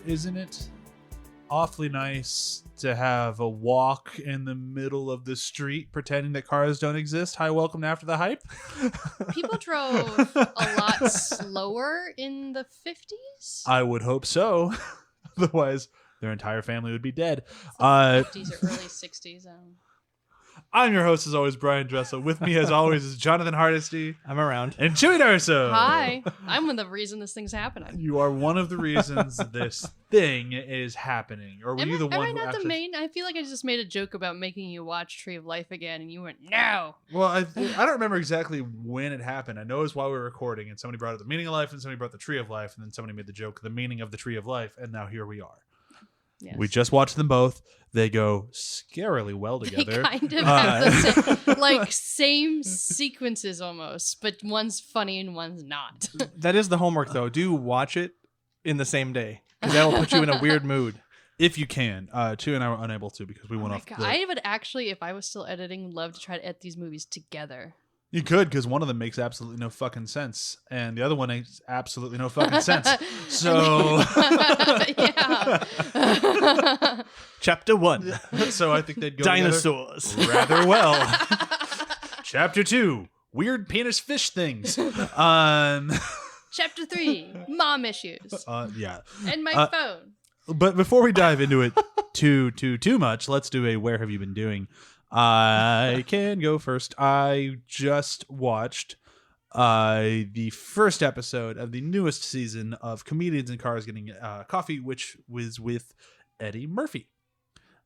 isn't it awfully nice to have a walk in the middle of the street pretending that cars don't exist? Hi, welcome to After the Hype. People drove a lot slower in the 50s. I would hope so. Otherwise, their entire family would be dead. It's like 50s or early 60s. I'm your host, as always, Brian Dressel. With me, as always, is Jonathan Hardesty. I'm around. And CHEWIE Darso. Hi. I'm the reason this thing's happening. You are one of the reasons this thing is happening. Or were you the one Am I who not actually... the main? I feel like I just made a joke about making you watch Tree of Life again, and you went, no. Well, I don't remember exactly when it happened. I know it was while we were recording, and somebody brought up the meaning of life, and somebody brought the tree of life, and then somebody made the joke, the meaning of the tree of life, and now here we are. Yes. We just watched them both. They go scarily well together. They kind of have the same sequences almost, but one's funny and one's not. That is the homework, though. Do watch it in the same day, because that will put you in a weird mood. If you can. CHEWIE and I were unable to because we went off. I would actually, if I was still editing, love to try to edit these movies together. You could, because one of them makes absolutely no fucking sense, and the other one makes absolutely no fucking sense. So, Chapter 1. So I think they'd go Dinosaurs rather well. Chapter 2, weird penis fish things. Chapter 3, mom issues. Yeah, and my phone. But before we dive into it too much, let's do a where have you been doing. I can go first. I just watched the first episode of the newest season of Comedians in Cars Getting Coffee, which was with Eddie Murphy.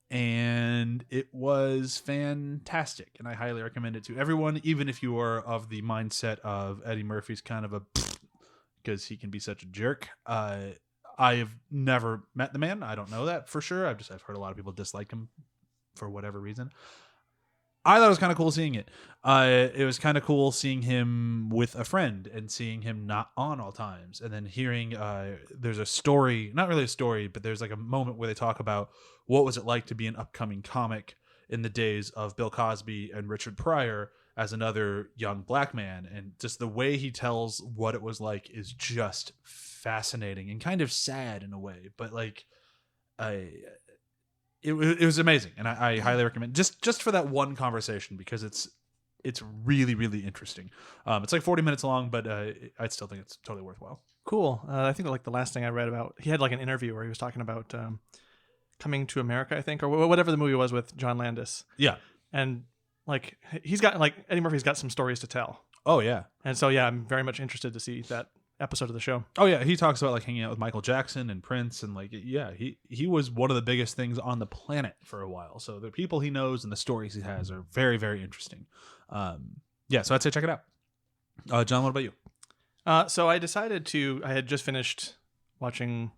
And it was fantastic, and I highly recommend it to everyone, even if you are of the mindset of Eddie Murphy's kind of a because he can be such a jerk. I have never met the man. I don't know that for sure. I've heard a lot of people dislike him for whatever reason. I thought it was kind of cool seeing it. It was kind of cool seeing him with a friend and seeing him not on all times. And then hearing there's a story, not really a story, but there's like a moment where they talk about what was it like to be an upcoming comic in the days of Bill Cosby and Richard Pryor as another young black man. And just the way he tells what it was like is just fascinating and kind of sad in a way. But like, It was amazing, and I highly recommend just for that one conversation because it's really, really interesting. It's like 40 minutes long, but I still think it's totally worthwhile. Cool. I think like the last thing I read about, he had like an interview where he was talking about Coming to America, I think, or whatever the movie was with John Landis. Yeah, and like he's got like Eddie Murphy's got some stories to tell. Oh yeah, and so yeah, I'm very much interested to see that episode of the show. Oh yeah, he talks about like hanging out with Michael Jackson and Prince, and like yeah, he was one of the biggest things on the planet for a while. So the people he knows and the stories he has are very, very interesting. Yeah, so I'd say check it out. John, what about you? So I had just finished watching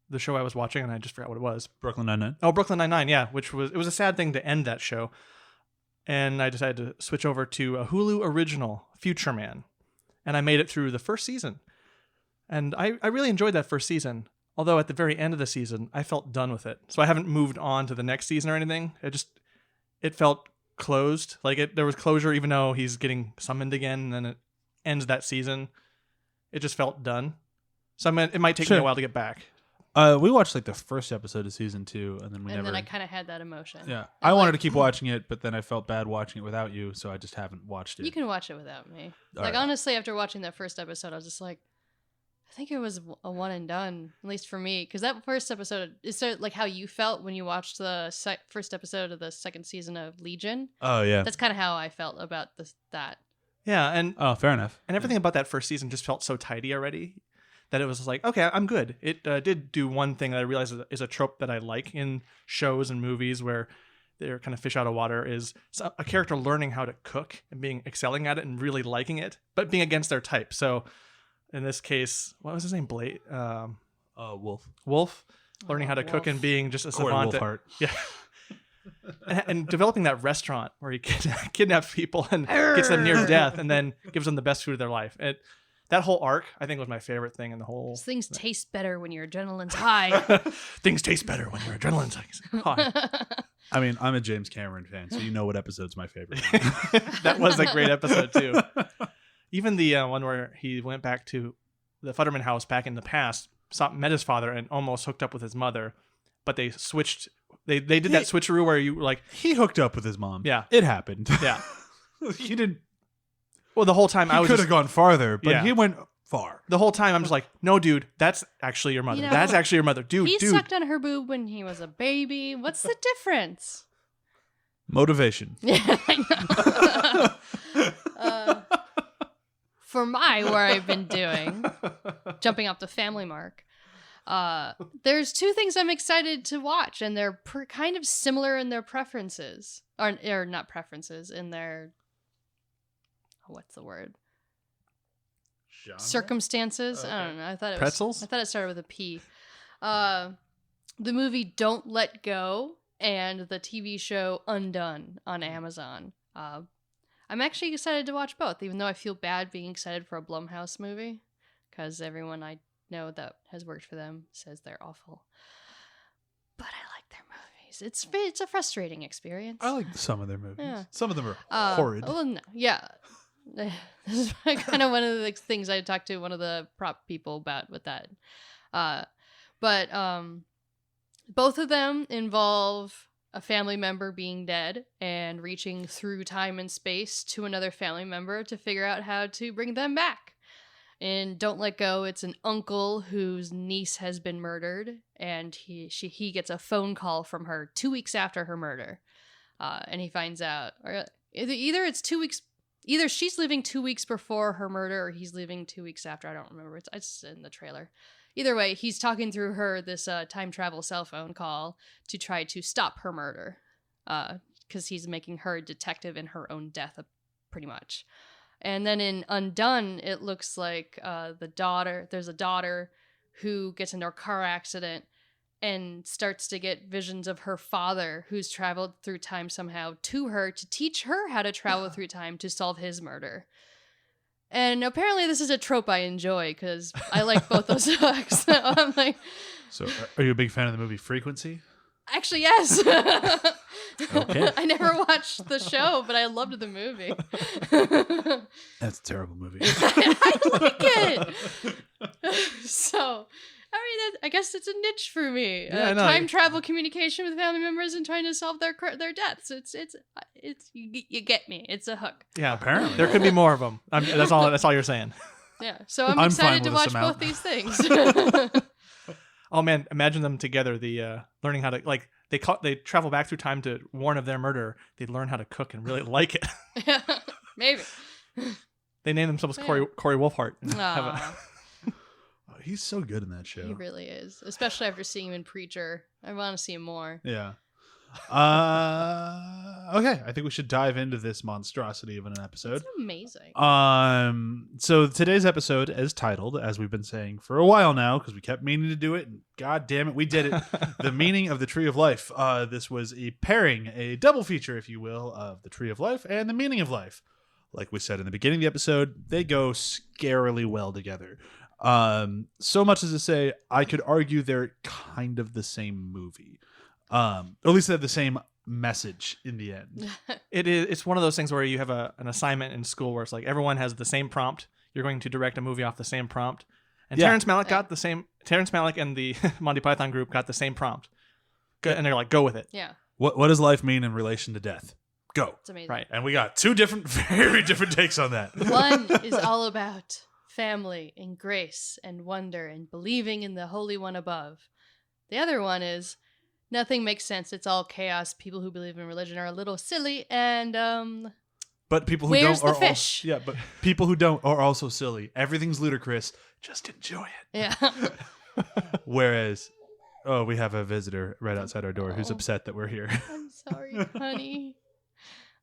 the show I was watching, and I just forgot what it was. Brooklyn Nine-Nine. Oh, Brooklyn Nine-Nine, yeah, it was a sad thing to end that show, and I decided to switch over to a Hulu original, Futureman. And I made it through the first season. And I really enjoyed that first season. Although at the very end of the season, I felt done with it. So I haven't moved on to the next season or anything. It felt closed. Like there was closure even though he's getting summoned again. And then it ends that season. It just felt done. So it might take me a while to get back. We watched like the first episode of season 2, and then then I kind of had that emotion. Yeah, I wanted to keep watching it, but then I felt bad watching it without you, so I just haven't watched it. You can watch it without me. All right. Honestly, after watching that first episode, I was just like, I think it was a one and done, at least for me, because that first episode is sort of like how you felt when you watched the first episode of the second season of Legion. Oh yeah, that's kind of how I felt about that. Yeah, and fair enough. And everything about that first season just felt so tidy already. That it was like, okay, I'm good. It did do one thing that I realized is a trope that I like in shows and movies where they're kind of fish out of water is a character learning how to cook and excelling at it and really liking it, but being against their type. So in this case, what was his name? Wolf. Wolf, learning how to cook and being just a savant. Yeah. and developing that restaurant where he kidnaps people and gets them near death and then gives them the best food of their life. That whole arc, I think, was my favorite thing in the whole... Things taste better when your adrenaline's high. Things taste better when your adrenaline's high. I mean, I'm a James Cameron fan, so you know what episode's my favorite. That was a great episode, too. Even the one where he went back to the Futterman house back in the past met his father and almost hooked up with his mother, but they switched. They did that switcheroo where you like he hooked up with his mom. Yeah. It happened. Yeah. He didn't. Well, the whole time I was could have gone farther, but Yeah. he went far. the whole time I'm just like, no, dude, that's actually your mother. You know, That's actually your mother, dude. He dude. sucked on her boob when he was a baby. What's the difference? Motivation. Yeah, I know. For where I've been doing, jumping off the family mark, there's two things I'm excited to watch, and they're kind of similar in their preferences. Or not preferences, in their... What's the word? Genre? Circumstances? Okay. I don't know. I thought it Pretzels? I thought it started with a P. The movie Don't Let Go and the TV show Undone on Amazon. I'm actually excited to watch both, even though I feel bad being excited for a Blumhouse movie, because everyone I know that has worked for them says they're awful. But I like their movies. It's a frustrating experience. I like some of their movies. Yeah. Some of them are horrid. Well, no, yeah. This is kind of one of the things I talked to one of the prop people about with that. But both of them involve a family member being dead and reaching through time and space to another family member to figure out how to bring them back. In Don't Let Go, it's an uncle whose niece has been murdered, and he gets a phone call from her 2 weeks after her murder, and he finds out, or either it's 2 weeks, either she's leaving 2 weeks before her murder, or he's leaving 2 weeks after. I don't remember. It's in the trailer. Either way, he's talking through her this time travel cell phone call to try to stop her murder, because he's making her a detective in her own death, pretty much. And then in Undone, it looks like there's a daughter who gets into a car accident and starts to get visions of her father, who's traveled through time somehow, to her to teach her how to travel through time to solve his murder. And apparently this is a trope I enjoy, because I like both those hooks. So I'm like... So, are you a big fan of the movie Frequency? Actually, yes. Okay. I never watched the show, but I loved the movie. That's a terrible movie. I like it. So, I mean, I guess it's a niche for me. Yeah, no, time travel communication with family members and trying to solve their deaths. It's you get me. It's a hook. Yeah, Apparently. there could be more of them. That's all you're saying. Yeah. So I'm I'm excited to fine with watch this amount. both these things. Oh man, imagine them together. The learning how to like they travel back through time to warn of their murder. They learn how to cook and really like it. Yeah, maybe. They name themselves Yeah. Corey Wolfhart. And Aw, Oh, he's so good in that show. he really is. Especially after seeing him in Preacher. I want to see him more. Yeah. Okay, I think we should dive into this monstrosity of an episode. It's amazing. So today's episode is titled, as we've been saying for a while now, because we kept meaning to do it, and god damn it, we did it. The Meaning of the Tree of Life. This was a pairing, a double feature, if you will, of the Tree of Life and the Meaning of Life. Like we said in the beginning of the episode, they go scarily well together. So much as to say, I could argue they're kind of the same movie. Or at least they have the same message in the end. It's one of those things where you have an assignment in school where it's like everyone has the same prompt. You're going to direct a movie off the same prompt. And Yeah. Terrence Malick and the Monty Python group got the same prompt. And they're like, go with it. Yeah, What does life mean in relation to death? Go. it's amazing. Right. And we got two very different takes on that. One is all about family and grace and wonder and believing in the Holy One above. The other one is nothing makes sense. It's all chaos. People who believe in religion are a little silly, and But people who Where's don't the are fish? Also, yeah, but people who don't are also silly. Everything's ludicrous. Just enjoy it. yeah. Whereas, oh, we have a visitor right outside our door who's Oh. upset that we're here. I'm sorry, honey.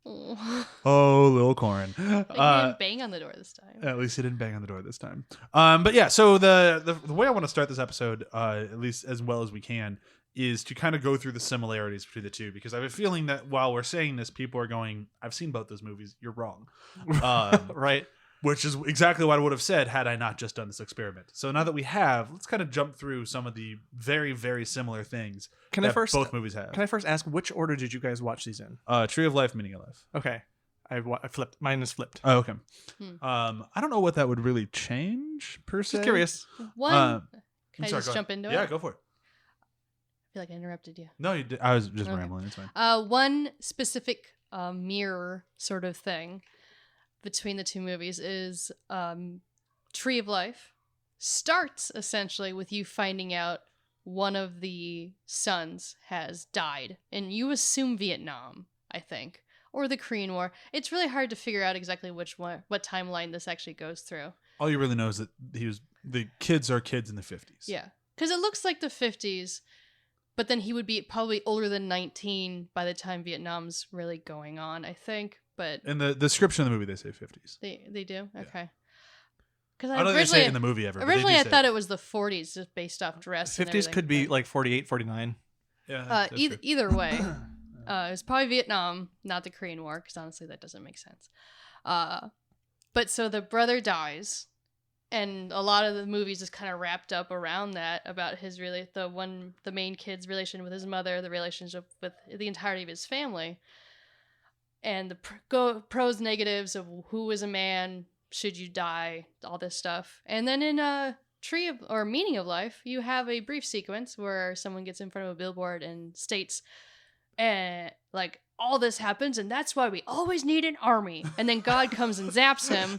Oh. Oh, little Corin. Like, he didn't bang on the door this time. At least he didn't bang on the door this time. But yeah, so the way I want to start this episode, at least as well as we can, is to kind of go through the similarities between the two, because I have a feeling that while we're saying this, people are going, I've seen both those movies. You're wrong. Right. Which is exactly what I would have said had I not just done this experiment. So now that we have, let's kind of jump through some of the very, very similar things that both movies have. Can I first ask, which order did you guys watch these in? Tree of Life, Meaning of Life. Okay. I flipped. Mine is flipped. Oh, okay. Hmm. I don't know what that would really change, per se. Just curious. One Can I sorry, just go jump ahead. into Yeah, it? go for it. I feel like I interrupted you. No, you did. I was just Okay. rambling. It's fine. One specific mirror sort of thing between the two movies is Tree of Life starts essentially with you finding out one of the sons has died, and you assume Vietnam, I think, or the Korean War. It's really hard to figure out exactly what timeline this actually goes through. All you really know is that the kids are kids in the 50s. Yeah, because it looks like the 50s, but then he would be probably older than 19 by the time Vietnam's really going on, I think. But In the description of the movie, they say 50s. they do? Yeah. Okay. Because I don't think they say it in the movie ever. Originally, I thought it was the 40s, just based off dress. 50s could be like 48, 49. Yeah. that's true. Either way, it was probably Vietnam, not the Korean War, because honestly, that doesn't make sense. But so the brother dies, and a lot of the movies is kind of wrapped up around that, about the main kid's relation with his mother, the relationship with the entirety of his family, and the pros, negatives of who is a man. Should you die? All this stuff. And then in Meaning of Life, you have a brief sequence where someone gets in front of a billboard and states, like, all this happens, and that's why we always need an army. And then God comes and zaps him.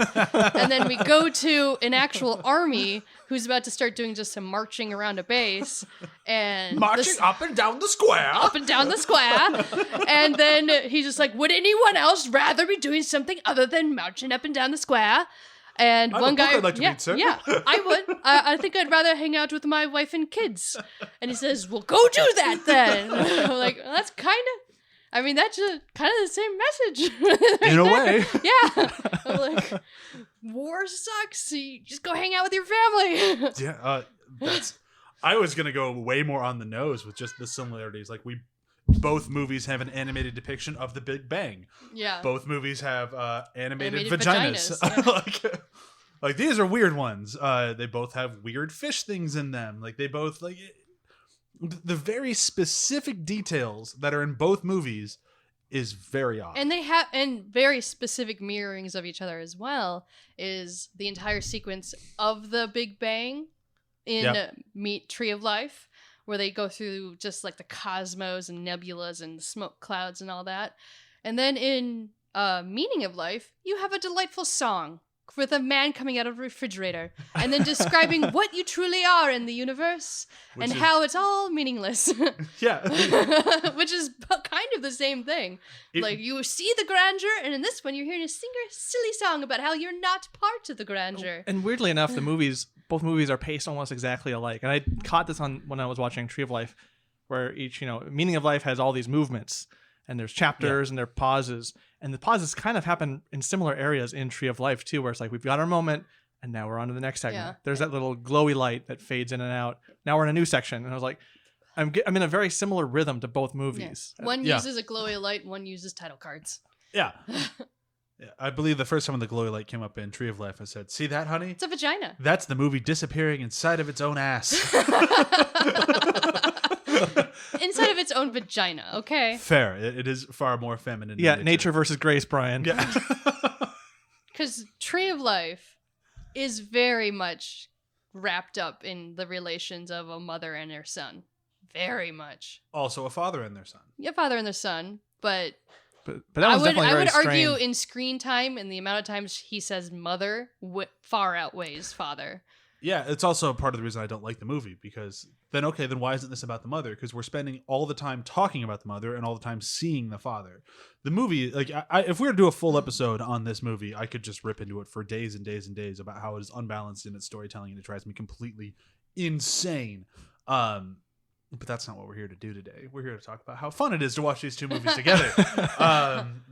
And then we go to an actual army who's about to start doing just some marching around a base. And Marching up and down the square. up and down the square. And then he's just like, would anyone else rather be doing something other than marching up and down the square? And I have one a book guy, I'd like to read, sir. yeah, I would. I think I'd rather hang out with my wife and kids. And he says, well, go do that then. I'm like, well, that's that's just kind of the same message. In a way. Yeah. I'm like, war sucks. You just go hang out with your family. Yeah, I was gonna go way more on the nose with just the similarities. Like both movies have an animated depiction of the Big Bang. Yeah. Both movies have animated vaginas, vaginas. like these are weird ones. They both have weird fish things in them. Like they both the very specific details that are in both movies is very odd. And they have, and very specific mirrorings of each other as well, is the entire sequence of the Big Bang in Tree of Life, where they go through just like the cosmos and nebulas and smoke clouds and all that. And then in Meaning of Life, you have a delightful song with a man coming out of a refrigerator and then describing what you truly are in the universe how it's all meaningless. Yeah. Which is kind of the same thing. Like, you see the grandeur, and in this one, you're hearing a silly song about how you're not part of the grandeur. And weirdly enough, both movies are paced almost exactly alike. And I caught this on when I was watching Tree of Life, where each, Meaning of Life has all these movements, and there's chapters and there are pauses. And the pauses kind of happen in similar areas in Tree of Life too, where it's like, we've got our moment, and now we're on to the next segment. Yeah. There's that little glowy light that fades in and out. Now we're in a new section. And I was like, I'm in a very similar rhythm to both movies. Yeah. One uses a glowy light, one uses title cards. Yeah. Yeah, I believe the first time the glowy light came up in Tree of Life, I said, see that, honey? It's a vagina. That's the movie disappearing inside of its own ass. Inside of its own vagina, okay? Fair. It is far more feminine. Yeah, nature versus grace, Brian. Yeah. Because Tree of Life is very much wrapped up in the relations of a mother and her son. Very much. Also a father and their son. Yeah, father and their son, but But that was definitely I very would argue strained. in screen time and the amount of times he says mother far outweighs father. Yeah, it's also part of the reason I don't like the movie, because then why isn't this about the mother? Because we're spending all the time talking about the mother and all the time seeing the father. The movie, like, if we were to do a full episode on this movie, I could just rip into it for days and days and days about how it is unbalanced in its storytelling and it drives me completely insane. But that's not what we're here to do today. We're here to talk about how fun it is to watch these two movies together.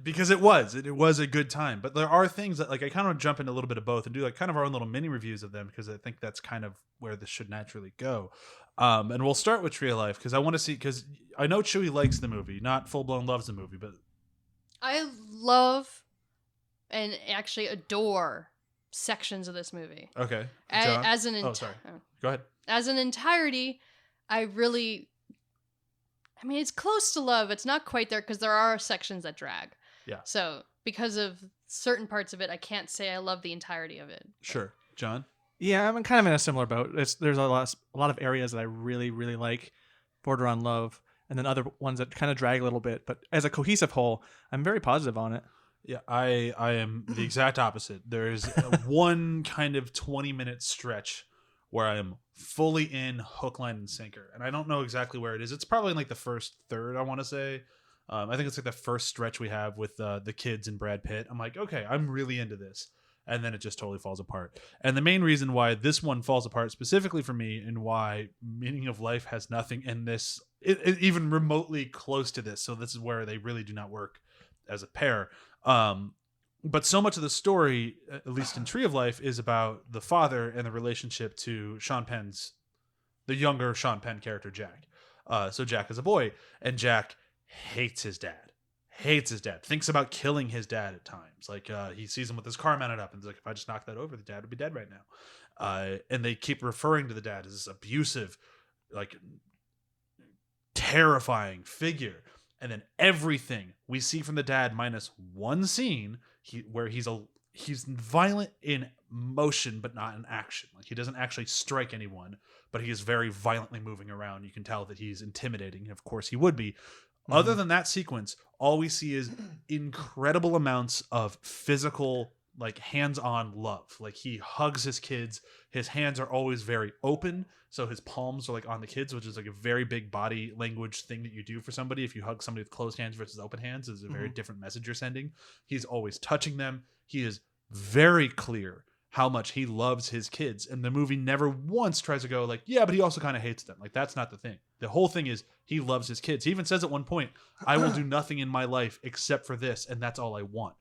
Because it was a good time. But there are things that, like, I kind of jump into a little bit of both and do like kind of our own little mini reviews of them, because I think that's kind of where this should naturally go. And we'll start with Tree of Life, because I want to see, because I know CHEWIE likes the movie, not full blown loves the movie, but I love and actually adore sections of this movie. okay. John? As an sorry. Go ahead. As an entirety, it's close to love. It's not quite there because there are sections that drag. Yeah. So because of certain parts of it, I can't say I love the entirety of it. Sure. John? Yeah, I'm kind of in a similar boat. There's a lot of areas that I really, really like, border on love, and then other ones that kind of drag a little bit. But as a cohesive whole, I'm very positive on it. Yeah, I am the exact opposite. There's one kind of 20-minute stretch where I am fully in, hook, line, and sinker. And I don't know exactly where it is. It's probably in like the first third, I want to say. I think it's like the first stretch we have with the kids and Brad Pitt. I'm like, okay, I'm really into this. And then it just totally falls apart. And the main reason why this one falls apart specifically for me, and why Meaning of Life has nothing in this, even remotely close to this. So this is where they really do not work as a pair. But so much of the story, at least in Tree of Life, is about the father and the relationship to the younger Sean Penn character, Jack. So Jack is a boy, and Jack hates his dad. Thinks about killing his dad at times. Like he sees him with his car mounted up and he's like, if I just knock that over, the dad would be dead right now. And they keep referring to the dad as this abusive, like terrifying figure. And then everything we see from the dad, minus one scene where he's violent in motion but not in action. Like he doesn't actually strike anyone, but he is very violently moving around. You can tell that he's intimidating. Of course he would be. Other than that sequence, all we see is incredible amounts of physical, like hands-on love. Like he hugs his kids. His hands are always very open, so his palms are like on the kids, which is like a very big body language thing that you do for somebody. If you hug somebody with closed hands versus open hands, is a very different message you're sending. He's always touching them. He is very clear how much he loves his kids, and the movie never once tries to go like, yeah, but he also kind of hates them. Like that's not the thing. The whole thing is he loves his kids. He even says at one point, I will do nothing in my life except for this, and that's all I want.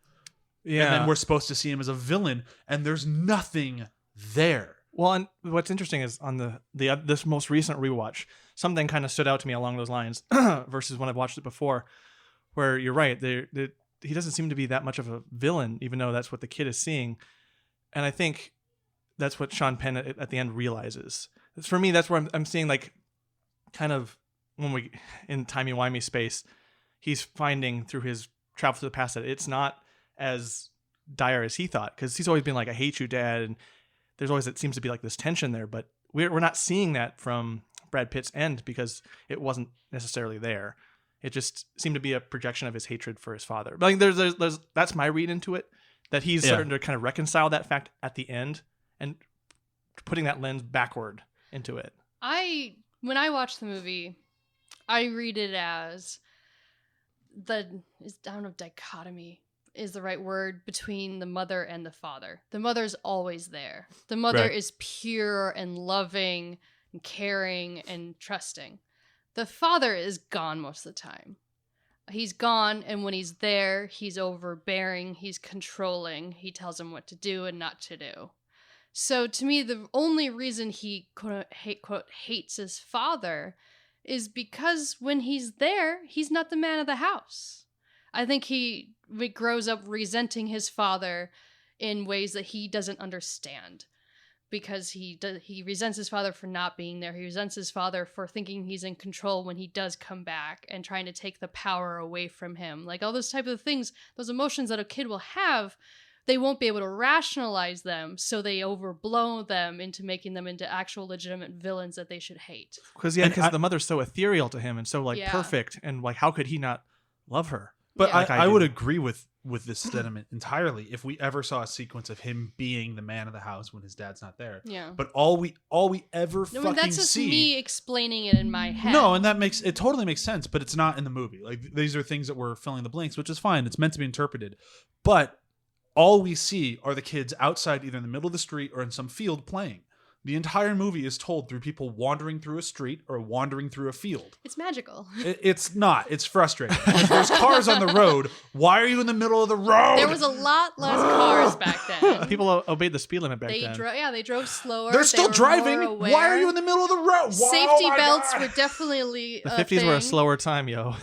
Yeah. And then we're supposed to see him as a villain, and there's nothing there. Well, and what's interesting is on this most recent rewatch, something kind of stood out to me along those lines versus when I've watched it before, where you're right, he doesn't seem to be that much of a villain, even though that's what the kid is seeing. And I think that's what Sean Penn at the end realizes. For me, that's where I'm seeing like kind of when we in timey-wimey space, he's finding through his travel to the past that it's not as dire as he thought, because he's always been like, I hate you, Dad, and there's always, it seems to be like this tension there, but we're not seeing that from Brad Pitt's end because it wasn't necessarily there. It just seemed to be a projection of his hatred for his father. But like there's that's my read into it, that he's starting to kind of reconcile that fact at the end and putting that lens backward into it. When I watch the movie, I read it as I don't know if dichotomy is the right word, between the mother and the father. The mother's always there. The mother is pure and loving and caring and trusting. The father is gone most of the time. He's gone, and when he's there, he's overbearing, he's controlling, he tells him what to do and not to do. So to me, the only reason he quote hates his father is because when he's there, he's not the man of the house. I think he grows up resenting his father in ways that he doesn't understand, because he resents his father for not being there. He resents his father for thinking he's in control when he does come back and trying to take the power away from him. Like all those type of things, those emotions that a kid will have, they won't be able to rationalize them, so they overblow them into making them into actual legitimate villains that they should hate. Because the mother's so ethereal to him and so perfect, and like how could he not love her? But I would agree with this sentiment entirely if we ever saw a sequence of him being the man of the house when his dad's not there. Yeah. But all we ever fucking see. That's just me explaining it in my head. No, and it totally makes sense, but it's not in the movie. Like these are things that we're filling the blanks, which is fine. It's meant to be interpreted. But all we see are the kids outside, either in the middle of the street or in some field playing. The entire movie is told through people wandering through a street or wandering through a field. It's magical. It's not. It's frustrating. There's cars on the road. Why are you in the middle of the road? There was a lot less cars back then. People obeyed the speed limit back then. They drove slower. They're still driving. Why are you in the middle of the road? Safety belts were definitely the 50s were a slower time, yo.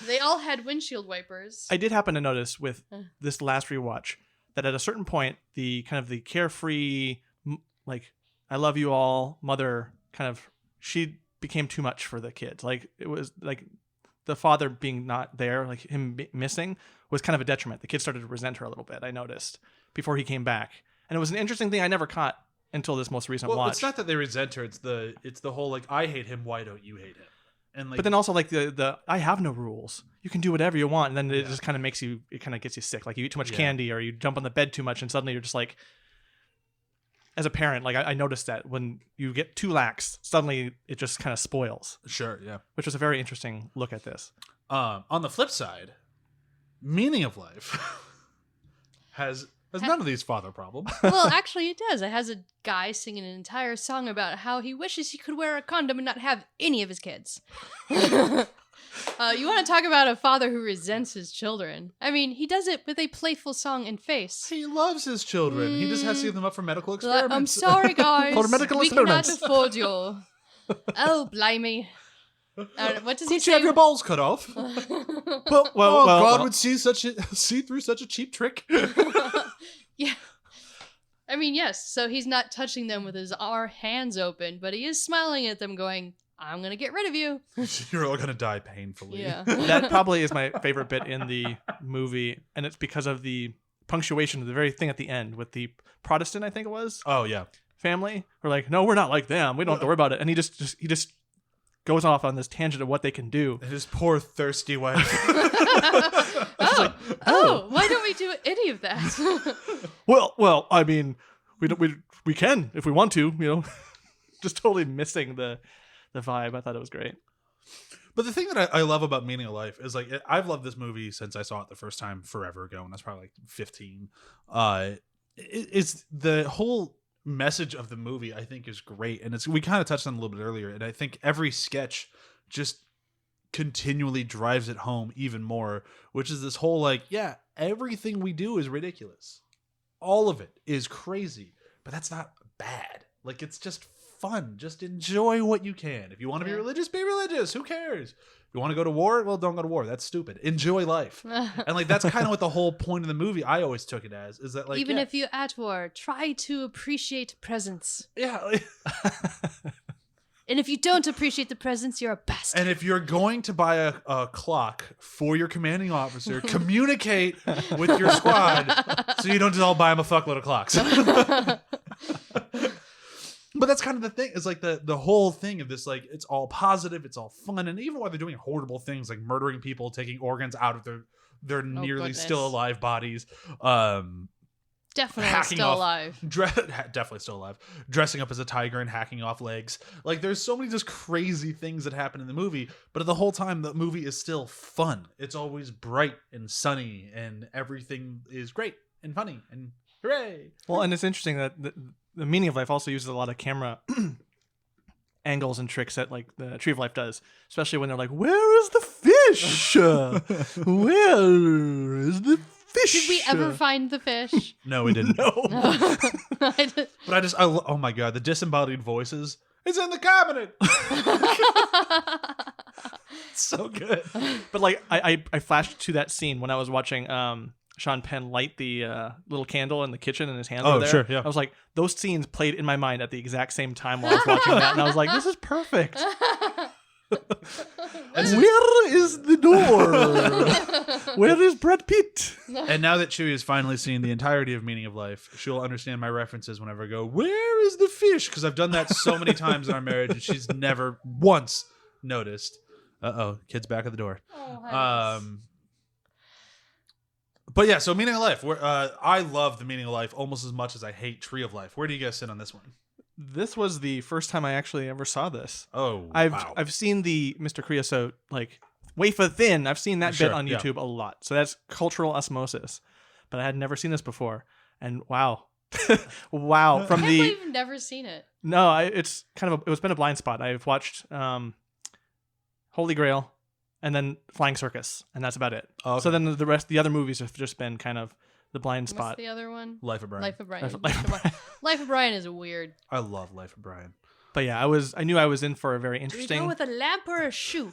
They all had windshield wipers. I did happen to notice with this last rewatch that at a certain point, the kind of the carefree, like, I love you all mother kind of, she became too much for the kids. Like it was like the father being not there, like him missing, was kind of a detriment. The kids started to resent her a little bit, I noticed, before he came back. And it was an interesting thing I never caught until this most recent Well, watch. it's not that they resent her. It's the whole like, I hate him. Why don't you hate him? And like, but then also like the I have no rules. You can do whatever you want, and then it just kind of makes you. It kind of gets you sick. Like you eat too much candy, or you jump on the bed too much, and suddenly you're just like. As a parent, like I noticed that when you get too lax, suddenly it just kind of spoils. Sure, yeah. Which was a very interesting look at this. On the flip side, Meaning of Life has none of these father problems. Well, actually, it does. It has a guy singing an entire song about how he wishes he could wear a condom and not have any of his kids. You want to talk about a father who resents his children? I mean, he does it with a playful song and face. He loves his children. He just has to give them up for medical experiments. I'm sorry, guys. For medical we experiments. cannot afford you. Oh, blimey. What does he Could say? you have your balls cut off? Well, God would see through such a cheap trick. Yeah. I mean, yes. So he's not touching them with his hands open, but he is smiling at them, going, "I'm gonna get rid of you." You're all gonna die painfully. Yeah. That probably is my favorite bit in the movie, and it's because of the punctuation of the very thing at the end with the Protestant, I think it was. Oh yeah. Family. We're like, no, we're not like them. We don't have to worry about it. And he just goes off on this tangent of what they can do. His poor thirsty wife. Why don't we do any of that? Well, I mean, we can if we want to, you know. Just totally missing the vibe. I thought it was great. But the thing that I love about Meaning of Life is like I've loved this movie since I saw it the first time forever ago, and that's probably like 15. It's the whole message of the movie I think is great, and we kind of touched on it a little bit earlier, and I think every sketch just continually drives it home even more, which is this whole like, yeah, everything we do is ridiculous, all of it is crazy, but that's not bad. Like, it's just fun. Just enjoy what you can. If you want to be religious, be religious. Who cares? If you want to go to war, well, don't go to war. That's stupid. Enjoy life. And like, that's kind of what the whole point of the movie I always took it as, is that like, even if you're at war, try to appreciate presents. yeah. Like, and if you don't appreciate the presents, you're a bastard. and if you're going to buy a clock for your commanding officer, communicate with your squad so you don't just all buy them a fuckload of clocks. But that's kind of the thing. It's like the whole thing of this, like, it's all positive, it's all fun, and even while they're doing horrible things like murdering people, taking organs out of their nearly still alive bodies, definitely still alive. Definitely still alive. Dressing up as a tiger and hacking off legs. Like, there's so many just crazy things that happen in the movie, but the whole time the movie is still fun. It's always bright and sunny, and everything is great and funny and hooray. Well, and it's interesting that the Meaning of Life also uses a lot of camera angles and tricks that like the Tree of Life does, especially when they're like, "Where is the fish? Where is the fish?" Did we ever find the fish? No, we didn't. No. But oh my god, the disembodied voices. It's in the cabinet. So good. But like, I flashed to that scene when I was watching Sean Penn light the little candle in the kitchen and his hands were there. Sure, yeah. I was like, those scenes played in my mind at the exact same time while I was watching that, and I was like, this is perfect. Where is the door? Where is Brad Pitt? And now that Chewie has finally seen the entirety of Meaning of Life, she'll understand my references whenever I go, "Where is the fish?" Because I've done that so many times in our marriage, and she's never once noticed. Kid's back at the door. But yeah, so Meaning of Life. I love the Meaning of Life almost as much as I hate Tree of Life. Where do you guys sit on this one? This was the first time I actually ever saw this. Oh, wow. I've seen the Mr. Creosote like wafer thin. I've seen that bit on YouTube a lot. So that's cultural osmosis. But I had never seen this before. And wow. Wow. I can't believe you've never seen it. No, it's kind of it's been a blind spot. I've watched Holy Grail and then Flying Circus, and that's about it. Oh, okay. So then the other movies have just been kind of the blind spot. What's the other one? Life of Brian. Life of Brian. Life of Brian. Life of Brian is weird. I love Life of Brian. But yeah, I knew I was in for a very interesting. Do we go with a lamp or a shoe?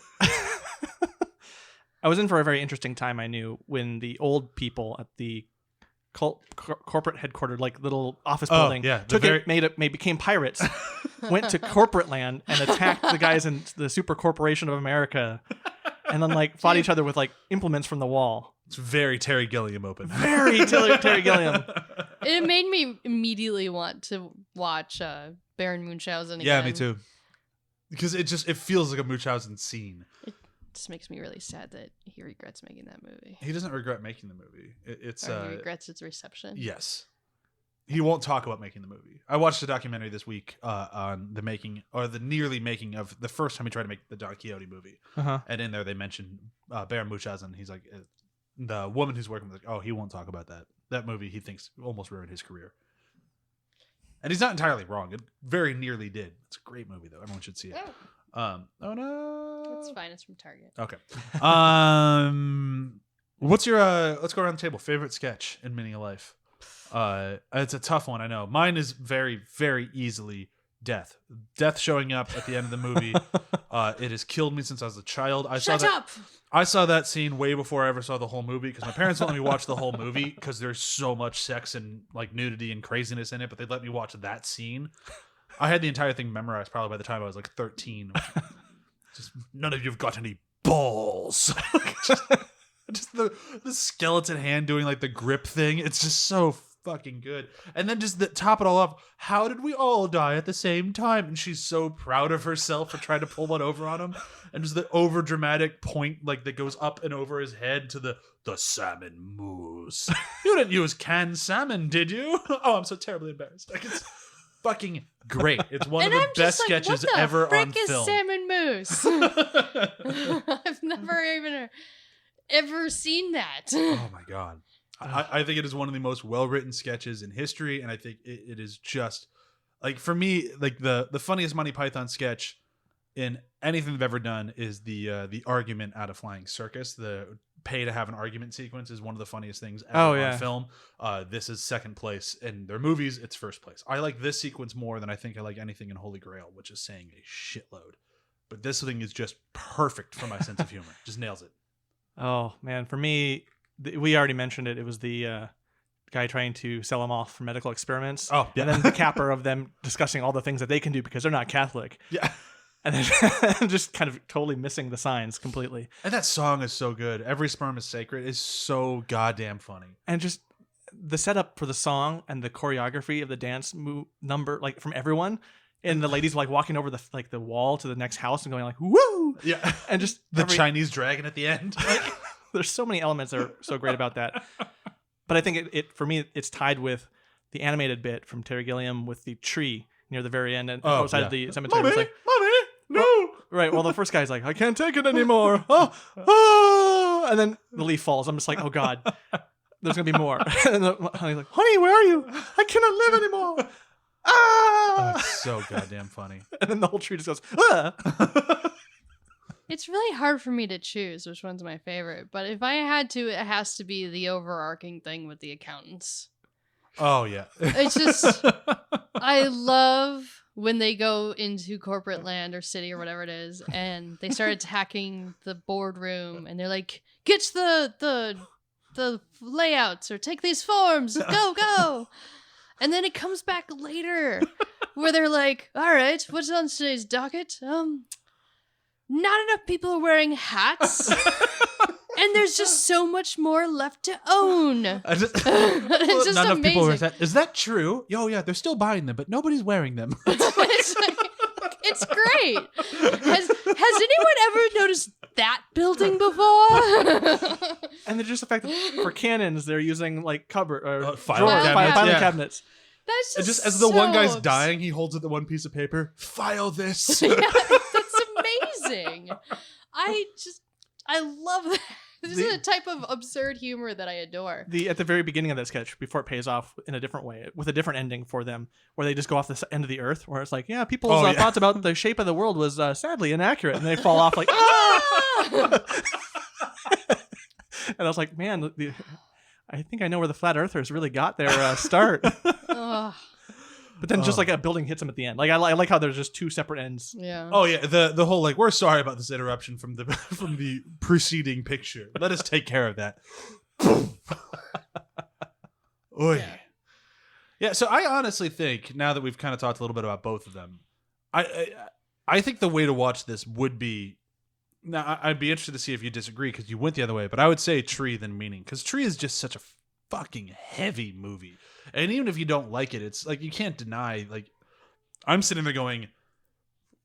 I was in for a very interesting time. I knew when the old people at the corporate headquarters, like little office building, became pirates, went to corporate land and attacked the guys in the super corporation of America, and then like fought each other with like implements from the wall. It's very Terry Gilliam open. Very Terry Gilliam. It made me immediately want to watch Baron Munchausen again. Yeah, me too. Because it feels like a Munchausen scene. It just makes me really sad that he regrets making that movie. He doesn't regret making the movie. He regrets its reception. Yes. He won't talk about making the movie. I watched a documentary this week on the making, or the nearly making of the first time he tried to make the Don Quixote movie. Uh-huh. And in there they mentioned Baron Munchausen. He's like, the woman who's working with, like, oh, he won't talk about that. That movie he thinks almost ruined his career. And he's not entirely wrong. It very nearly did. It's a great movie, though. Everyone should see it. Oh no. It's fine. It's from Target. Okay. What's your, let's go around the table. Favorite sketch in Mini Life? It's a tough one, I know. Mine is very, very easily Death. Death showing up at the end of the movie. It has killed me since I was a child. Shut up! I saw that scene way before I ever saw the whole movie because my parents won't let me watch the whole movie because there's so much sex and like nudity and craziness in it, but they'd let me watch that scene. I had the entire thing memorized probably by the time I was like 13. Just none of you've got any balls. just the skeleton hand doing like the grip thing. It's just so fucking good. And then just top it all off, how did we all die at the same time? And she's so proud of herself for trying to pull one over on him. And just the over dramatic point like that goes up and over his head to the salmon moose. You didn't use canned salmon, did you? Oh, I'm so terribly embarrassed. Like, it's fucking great. It's one of the best sketches ever on film. Salmon moose? I've never even ever seen that. Oh my god. I think it is one of the most well-written sketches in history, and I think it is just like, for me, like the funniest Monty Python sketch in anything they've ever done is the argument at a flying circus. The pay to have an argument sequence is one of the funniest things ever on film. This is second place in their movies. It's first place. I like this sequence more than I think I like anything in Holy Grail, which is saying a shitload. But this thing is just perfect for my sense of humor. Just nails it. Oh man, for me, we already mentioned it. It was the guy trying to sell him off for medical experiments. Oh, yeah. And then the capper of them discussing all the things that they can do because they're not Catholic. Yeah. And then just kind of totally missing the signs completely. And that song is so good. Every Sperm is Sacred is so goddamn funny. And just the setup for the song and the choreography of the dance number, like from everyone. And the ladies like walking over the wall to the next house and going like, woo! Yeah. And just the Chinese dragon at the end. There's so many elements that are so great about that. But I think it for me, it's tied with the animated bit from Terry Gilliam with the tree near the very end and outside of the cemetery. Mommy, it's like, Mommy, no. Well, right. Well, the first guy's like, I can't take it anymore. Oh. And then the leaf falls. I'm just like, oh God, there's going to be more. And the honey's like, honey, where are you? I cannot live anymore. Oh, it's so goddamn funny. And then the whole tree just goes, ah. It's really hard for me to choose which one's my favorite, but if I had to, it has to be the overarching thing with the accountants. Oh, yeah. It's just, I love when they go into corporate land or city or whatever it is, and they start attacking the boardroom, and they're like, get the layouts or take these forms, go. And then it comes back later where they're like, all right, what's on today's docket? Not enough people are wearing hats. And there's just so much more left to own. It's just not enough people wear amazing. that. Is that true? Oh, yeah, they're still buying them, but nobody's wearing them. It's great. Has anyone ever noticed that building before? And then just the fact that for cannons, they're using like cupboard or filing cabinets. That's just as the one guy's dying, he holds up the one piece of paper. File this. Yeah, that's amazing. I love that. This is a type of absurd humor that I adore. At the very beginning of that sketch, before it pays off in a different way, with a different ending for them, where they just go off the end of the earth, where it's like, yeah, people's thoughts about the shape of the world was sadly inaccurate, and they fall off like, ah! And I was like, man, I think I know where the flat earthers really got their start. But then just like a building hits them at the end. Like I like how there's just two separate ends. Yeah. Oh yeah, the whole like, we're sorry about this interruption from the preceding picture. Let us take care of that. Oy. Yeah, so I honestly think, now that we've kind of talked a little bit about both of them, I think the way to watch this would be Now, I'd be interested to see if you disagree because you went the other way, but I would say Tree than Meaning because Tree is just such a fucking heavy movie. And even if you don't like it, it's like you can't deny, like, I'm sitting there going,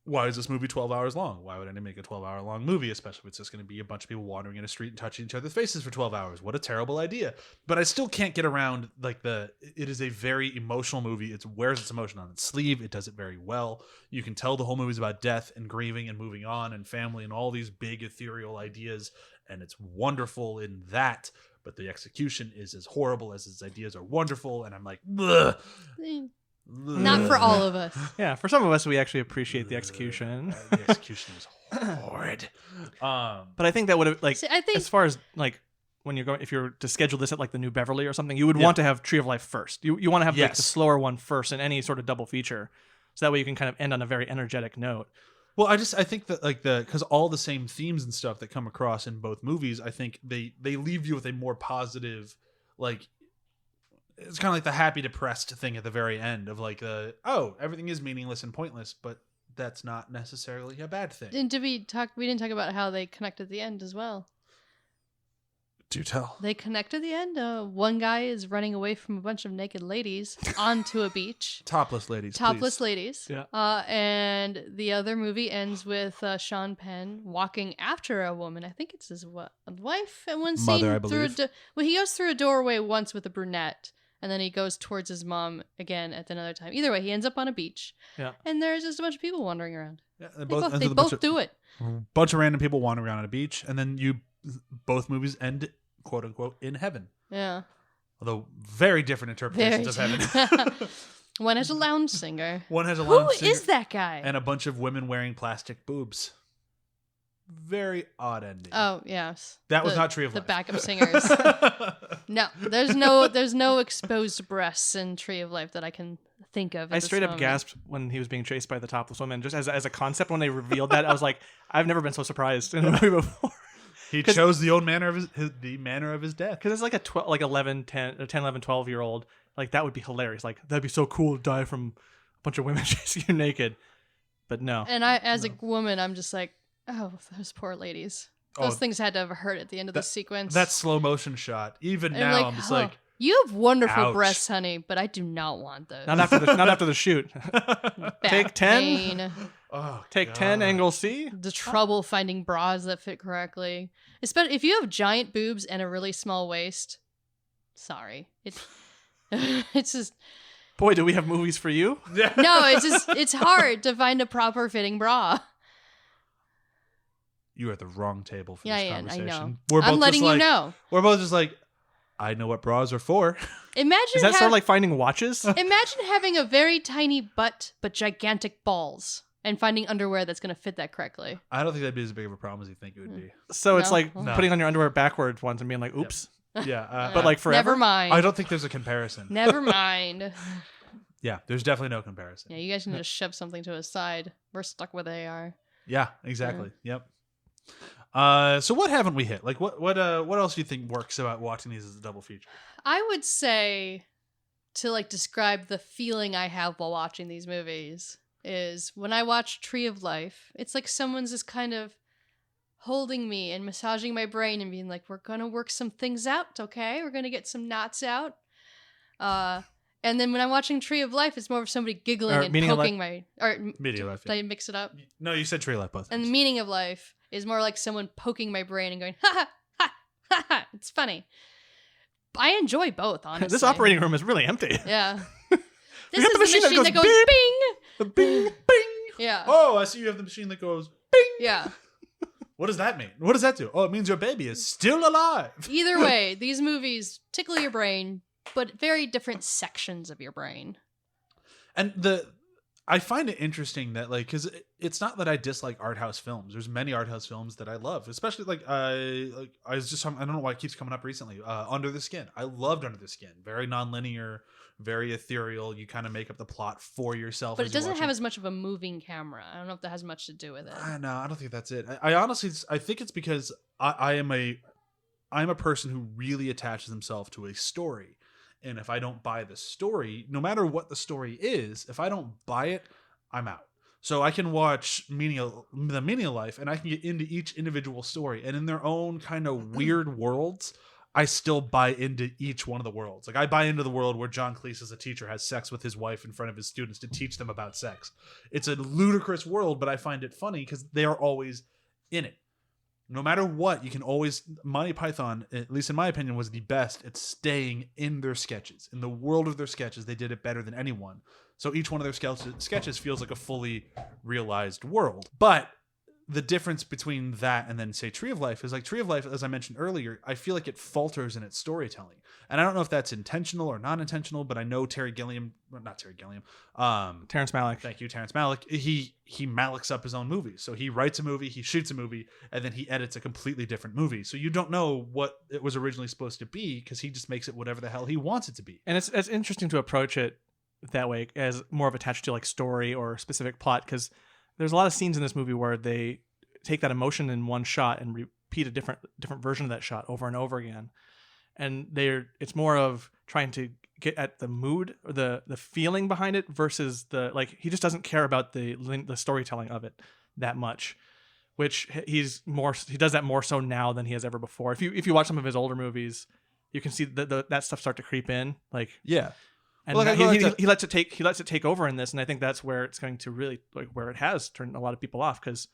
why is this movie 12 hours long? Why would anyone make a 12-hour long movie, especially if it's just going to be a bunch of people wandering in a street and touching each other's faces for 12 hours? What a terrible idea. But I still can't get around, like, it is a very emotional movie. It wears its emotion on its sleeve. It does it very well. You can tell the whole movie's about death and grieving and moving on and family and all these big ethereal ideas, and it's wonderful in that. But the execution is as horrible as its ideas are wonderful, and I'm like, ugh. Not for all of us. Yeah, for some of us, we actually appreciate the execution. The execution is horrid. But I think that would have, like, See, I think as far as, like, when you're going, if you're to schedule this at, like, the New Beverly or something, you would want to have Tree of Life first. You want to have, like, the slower one first in any sort of double feature. So that way you can kind of end on a very energetic note. Well, I think that, like, because all the same themes and stuff that come across in both movies, I think they leave you with a more positive, like, it's kind of like the happy depressed thing at the very end of, like, everything is meaningless and pointless, but that's not necessarily a bad thing. And we didn't talk about how they connect at the end as well. Do tell. They connect at the end. One guy is running away from a bunch of naked ladies onto a beach. Topless ladies. Topless please. ladies. Yeah. And the other movie ends with Sean Penn walking after a woman. I think it's his wife at one scene. Mother, I believe. Well, he goes through a doorway once with a brunette, and then he goes towards his mom again at another time. Either way, he ends up on a beach. Yeah. And there's just a bunch of people wandering around. Yeah, They both do it. Bunch of random people wandering around on a beach, and then both movies end, quote unquote, in heaven. Yeah. Although very different interpretations of heaven. One has a lounge singer. One has a lounge singer. Who is that guy? And a bunch of women wearing plastic boobs. Very odd ending. Oh, yes. That was not Tree of The Life. backup singers. No, there's no exposed breasts in Tree of Life that I can think of. I straight up gasped when he was being chased by the topless woman. Just as a concept, when they revealed that, I was like, I've never been so surprised in a movie before. He chose the own manner of the manner of his death. Because it's like a 11, 12-year-old. Like, that would be hilarious. Like, that'd be so cool to die from a bunch of women chasing you naked. But no. And as a woman, I'm just like, oh, those poor ladies. Those things had to have hurt at the end of the sequence. That slow motion shot. Even And now, I'm just like, you have wonderful ouch. breasts, honey, but I do not want those. Not after the shoot. Back Take 10? pain, oh, Take God. 10, angle C. the trouble finding bras that fit correctly. Especially if you have giant boobs and a really small waist. Sorry. It's just... Boy, do we have movies for you. No, it's hard to find a proper fitting bra. You are at the wrong table for Yeah, this I conversation. know. We're both I'm letting just you like, know. We're both just like, I know what bras are for. Imagine Is that sort of like finding watches? Imagine having a very tiny butt but gigantic balls and finding underwear that's going to fit that correctly. I don't think that'd be as big of a problem as you think it would be. So it's No. like No. putting on your underwear backwards once and being like, oops. Yeah. But like forever? Never mind. I don't think there's a comparison. Never mind. Yeah, there's definitely no comparison. Yeah, you guys need to shove something to a side. We're stuck where they are. Yeah, exactly. Yep. So what haven't we hit? Like what else do you think works about watching these as a double feature? I would say to like describe the feeling I have while watching these movies is when I watch Tree of Life, it's like someone's just kind of holding me and massaging my brain and being like, we're gonna work some things out, okay? We're gonna get some knots out. And then when I'm watching Tree of Life, it's more of somebody giggling Or and Meaning of poking my... Or, Meaning of Life, Did I mix it up? No, you said Tree of Life both. And the times. meaning of life is more like someone poking my brain and going, ha ha, ha, ha, ha. It's funny. I enjoy both, honestly. This operating room is really empty. Yeah. We This have is the machine that goes bing! Bing, bing. Yeah. Oh, I see you have the machine that goes bing. Yeah. What does that mean? What does that do? Oh, it means your baby is still alive. Either way, these movies tickle your brain, but very different sections of your brain. And I find it interesting that like, because it's not that I dislike art house films. There's many art house films that I love, especially I don't know why it keeps coming up recently. Under the Skin. I loved Under the Skin. Very nonlinear, very ethereal. You kind of make up the plot for yourself. But it doesn't have as much of a moving camera. I don't know if that has much to do with it. No, I don't think that's it. I honestly, I think it's because I'm a person who really attaches himself to a story. And if I don't buy the story, no matter what the story is, if I don't buy it, I'm out. So I can watch the meaning of life, and I can get into each individual story, and in their own kind of weird worlds, I still buy into each one of the worlds. Like I buy into the world where John Cleese as a teacher has sex with his wife in front of his students to teach them about sex. It's a ludicrous world, but I find it funny because they are always in it. No matter what, you can always... Monty Python, at least in my opinion, was the best at staying in their sketches. In the world of their sketches, they did it better than anyone. So each one of their sketches feels like a fully realized world. But the difference between that and then, say, Tree of Life is like Tree of Life, as I mentioned earlier, I feel like it falters in its storytelling. And I don't know if that's intentional or non-intentional, but I know Terrence Malick. Thank you, Terrence Malick. He Malicks up his own movies. So he writes a movie, he shoots a movie, and then he edits a completely different movie. So you don't know what it was originally supposed to be because he just makes it whatever the hell he wants it to be. And it's interesting to approach it that way as more of attached to like story or specific plot, because there's a lot of scenes in this movie where they take that emotion in one shot and repeat a different version of that shot over and over again. And it's more of trying to get at the mood or the feeling behind it versus he just doesn't care about the storytelling of it that much, which he does that more so now than he has ever before. If you watch some of his older movies, you can see that stuff start to creep in. Yeah. And he lets it take over in this, and I think that's where it's going to really where it has turned a lot of people off, because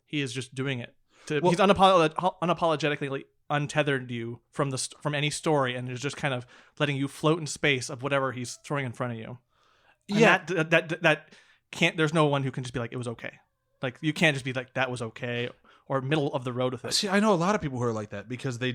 he is just doing it. He's unapologetically untethered you from any story, and is just kind of letting you float in space of whatever he's throwing in front of you. And yeah, that can't. There's no one who can just be like, it was okay. Like you can't just be like, that was okay, or middle of the road with it. See, I know a lot of people who are like that because they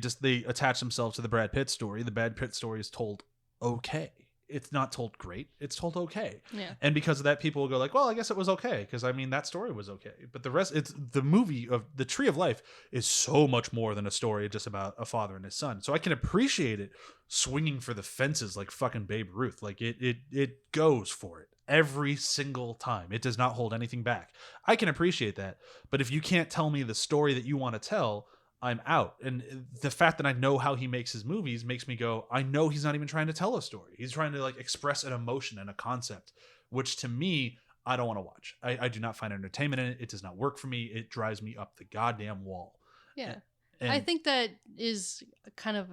attach themselves to the Brad Pitt story. The Brad Pitt story is told okay. It's not told great. It's told okay. Yeah. And because of that, people will go like, well, I guess it was okay. Because, I mean, that story was okay. But the rest, it's the movie of The Tree of Life is so much more than a story just about a father and his son. So I can appreciate it swinging for the fences like fucking Babe Ruth. Like, it goes for it every single time. It does not hold anything back. I can appreciate that. But if you can't tell me the story that you want to tell, I'm out. And the fact that I know how he makes his movies makes me go, I know he's not even trying to tell a story. He's trying to express an emotion and a concept, which to me, I don't want to watch. I do not find entertainment in it. It does not work for me. It drives me up the goddamn wall. Yeah. And I think that is kind of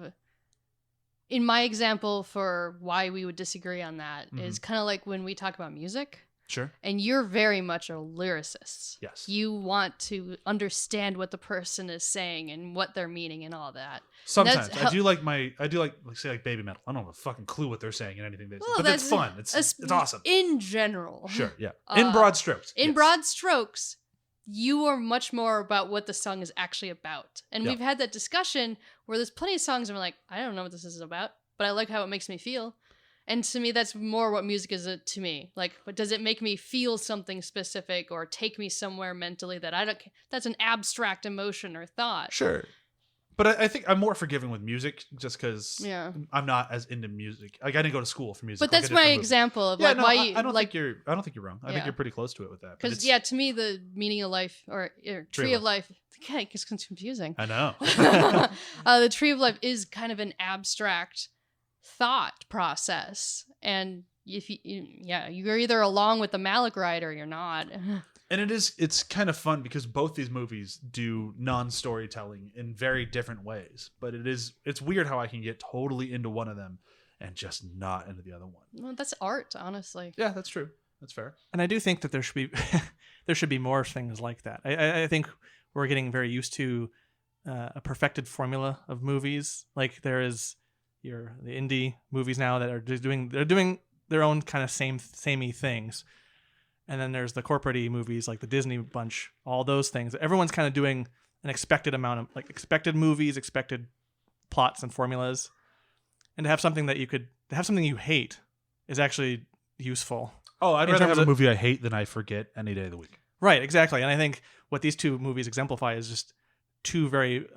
in my example for why we would disagree on that is kind of like when we talk about music. Sure. And you're very much a lyricist. Yes. You want to understand what the person is saying and what they're meaning and all that. Sometimes I do like say Baby Metal. I don't have a fucking clue what they're saying in anything they say, but it's fun. It's awesome. In general. Sure. Yeah. In broad strokes. In broad strokes, you are much more about what the song is actually about. And we've had that discussion where there's plenty of songs and we're like, I don't know what this is about, but I like how it makes me feel. And to me, that's more what music is to me. But does it make me feel something specific or take me somewhere mentally that's an abstract emotion or thought? Sure. But I think I'm more forgiving with music just because I'm not as into music. I didn't go to school for music. But that's my example of why you. I don't think you're wrong. I think you're pretty close to it with that. Because to me, the meaning of life or Tree of Life, it gets confusing. I know. The Tree of Life is kind of an abstract thought process, and if you're either along with the Malick ride or you're not. And it's kind of fun because both these movies do non-storytelling in very different ways, but it's weird how I can get totally into one of them and just not into the other one. Well, that's art, honestly. Yeah, that's true. That's fair. And I do think that there should be more things like that. I think we're getting very used to a perfected formula of movies. Like there is the indie movies now that are just doing their own kind of samey things, and then there's the corporate-y movies like the Disney bunch, all those things. Everyone's kind of doing an expected amount of expected movies, expected plots and formulas, and to have something you hate is actually useful. Oh, I'd rather have a movie I hate than I forget any day of the week. Right, exactly. And I think what these two movies exemplify is just two very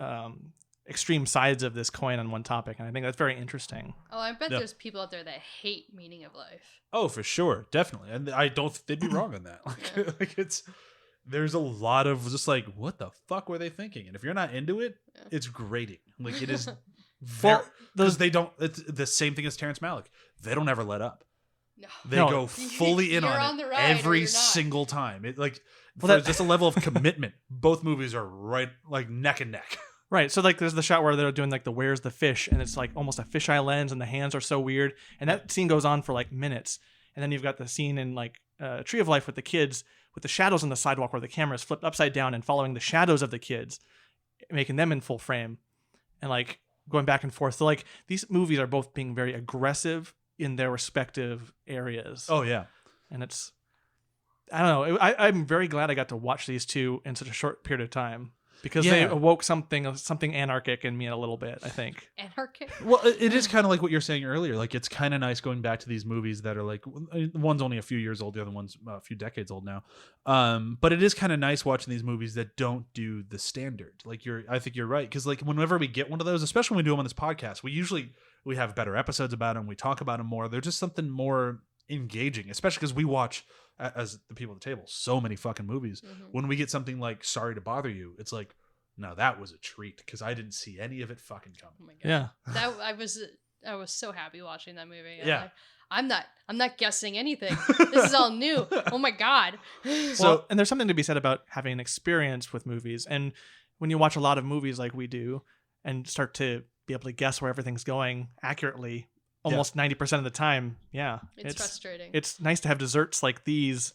extreme sides of this coin on one topic, and I think that's very interesting. Oh, I bet there's people out there that hate meaning of life. Oh, for sure, definitely, and I don't think they'd be wrong on that. There's a lot of just what the fuck were they thinking? And if you're not into it, it's grating. It is because they don't. It's the same thing as Terrence Malick. They don't ever let up. No. They No. go fully in You're on on it the ride or every you're not. single time. It like Well, for just a level of commitment. Both movies are right like neck and neck. Right. So like there's the shot where they're doing like the where's the fish, and it's like almost a fisheye lens, and the hands are so weird, and that scene goes on for like minutes, and then you've got the scene in like Tree of Life with the kids with the shadows on the sidewalk where the camera is flipped upside down and following the shadows of the kids, making them in full frame, and like going back and forth. So like these movies are both being very aggressive in their respective areas. Oh yeah. And it's, I don't know. I'm very glad I got to watch these two in such a short period of time because they Yeah. awoke something anarchic in me a little bit, I think. Anarchic. Well, it is kind of like what you're saying earlier. Like, it's kind of nice going back to these movies that are like, one's only a few years old, the other one's a few decades old now. But it is kind of nice watching these movies that don't do the standard. Like, I think you're right, because like whenever we get one of those, especially when we do them on this podcast, we have better episodes about them. We talk about them more. They're just something more engaging, especially because we watch, as the people at the table, so many fucking movies. Mm-hmm. When we get something like Sorry to Bother You, it's like, no, that was a treat because I didn't see any of it fucking coming. Oh my god. Yeah. That I was so happy watching that movie. Yeah. I'm not guessing anything. This is all new. Oh my god. Well, and there's something to be said about having an experience with movies. And when you watch a lot of movies like we do and start to be able to guess where everything's going accurately, almost 90% of the time, it's frustrating. It's nice to have desserts like these.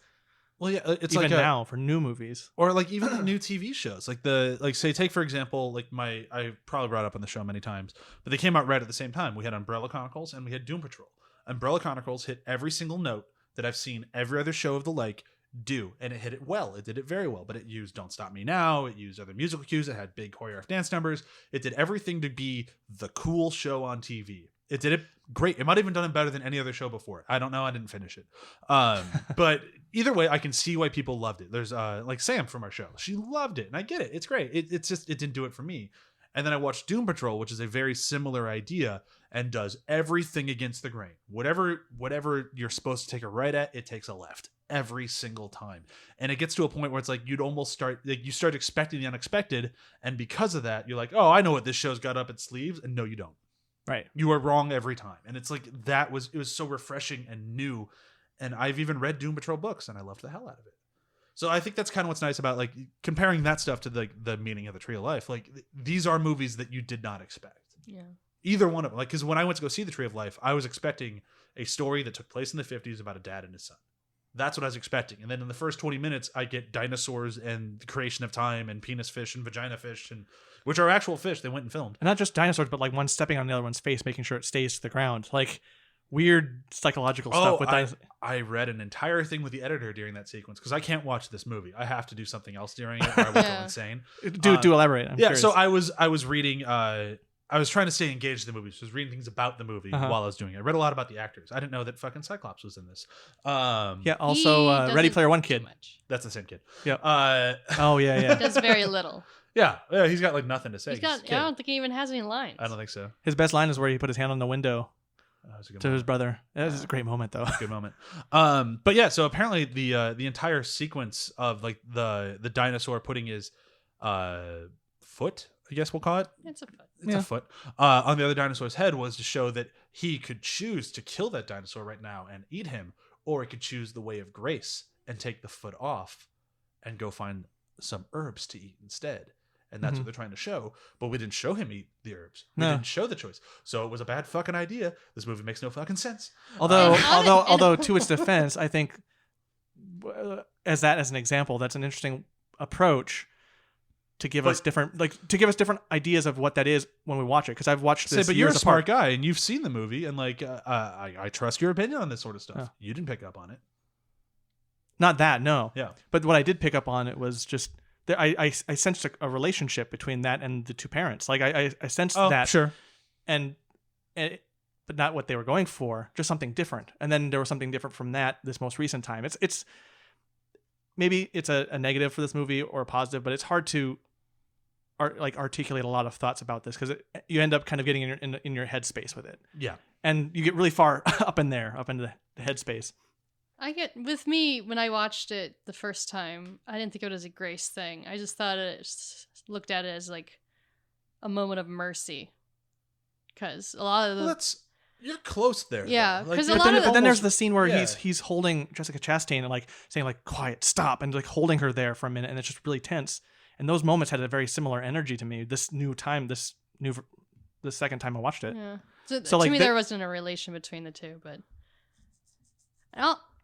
Well, yeah, it's even like now for new movies, or like even the new TV shows, like say take for example, like I probably brought up on the show many times, but they came out right at the same time. We had Umbrella Chronicles and we had Doom Patrol. Umbrella Chronicles hit every single note that I've seen every other show of the like do, and it hit it well. It did it very well, but it used Don't Stop Me Now. It used other musical cues. It had big choreographed dance numbers. It did everything to be the cool show on TV. It did it great. It might have even done it better than any other show before. I don't know. I didn't finish it. But either way, I can see why people loved it. There's like Sam from our show. She loved it, and I get it. It's great. It's just it didn't do it for me. And then I watched Doom Patrol, which is a very similar idea and does everything against the grain. Whatever you're supposed to take a right at, it takes a left every single time. And it gets to a point where it's like you'd almost start expecting the unexpected, and because of that, you're like, oh, I know what this show's got up its sleeves, and no, you don't. right? You are wrong every time. And it's like it was so refreshing and new. And I've even read Doom Patrol books and I loved the hell out of it. So I think that's kind of what's nice about like comparing that stuff to the meaning of the Tree of Life. Like these are movies that you did not expect. Yeah. Either one of them. Like, because when I went to go see the Tree of Life, I was expecting a story that took place in the 50s about a dad and his son. That's what I was expecting. And then in the first 20 minutes, I get dinosaurs and the creation of time and penis fish and vagina fish, and which are actual fish they went and filmed. And not just dinosaurs, but like one stepping on the other one's face, making sure it stays to the ground. Like weird psychological stuff with dinosaurs. I read an entire thing with the editor during that sequence because I can't watch this movie. I have to do something else during it or I will go insane. Do elaborate. I'm curious. So I was reading. I was trying to stay engaged in the movie. So I was reading things about the movie while I was doing it. I read a lot about the actors. I didn't know that fucking Cyclops was in this. Yeah. Also, He Ready doesn't Player One do kid. much. That's the same kid. Yep. Oh yeah, He yeah. does very little. yeah. He's got like nothing to say. I don't think he even has any lines. I don't think so. His best line is where he put his hand on the window That was a good to his moment. brother. That was a great moment, though. Good moment. But yeah. So apparently the entire sequence of like the dinosaur putting his foot, I guess we'll call it. It's a foot. It's a foot on the other dinosaur's head was to show that he could choose to kill that dinosaur right now and eat him, or he could choose the way of grace and take the foot off and go find some herbs to eat instead. And that's what they're trying to show. But we didn't show him eat the herbs. We didn't show the choice. So it was a bad fucking idea. This movie makes no fucking sense. Although to its defense, I think as an example, that's an interesting approach to give us different ideas of what that is when we watch it. Because I've watched this. But you're a years smart apart. guy and you've seen the movie and like I trust your opinion on this sort of stuff. Yeah. You didn't pick up on it. Not that, no. Yeah. But what I did pick up on it was just I sensed a relationship between that and the two parents. Like I sensed that. Sure. And but not what they were going for, just something different. And then there was something different from that this most recent time. It's maybe it's a negative for this movie or a positive, but it's hard to articulate a lot of thoughts about this because you end up kind of getting in your headspace with it. Yeah. And you get really far up into the headspace. With me, when I watched it the first time, I didn't think of it as a grace thing. I just thought looked at it as like a moment of mercy. Because a lot of the... you're close there. Yeah, though. 'cause a you're lot of- But then there's almost- the scene where yeah. he's holding Jessica Chastain and like saying like quiet, stop, and like holding her there for a minute, and it's just really tense. And those moments had a very similar energy to me. The second time I watched it. Yeah. So, So, to like, me, the- there wasn't a relation between the two, but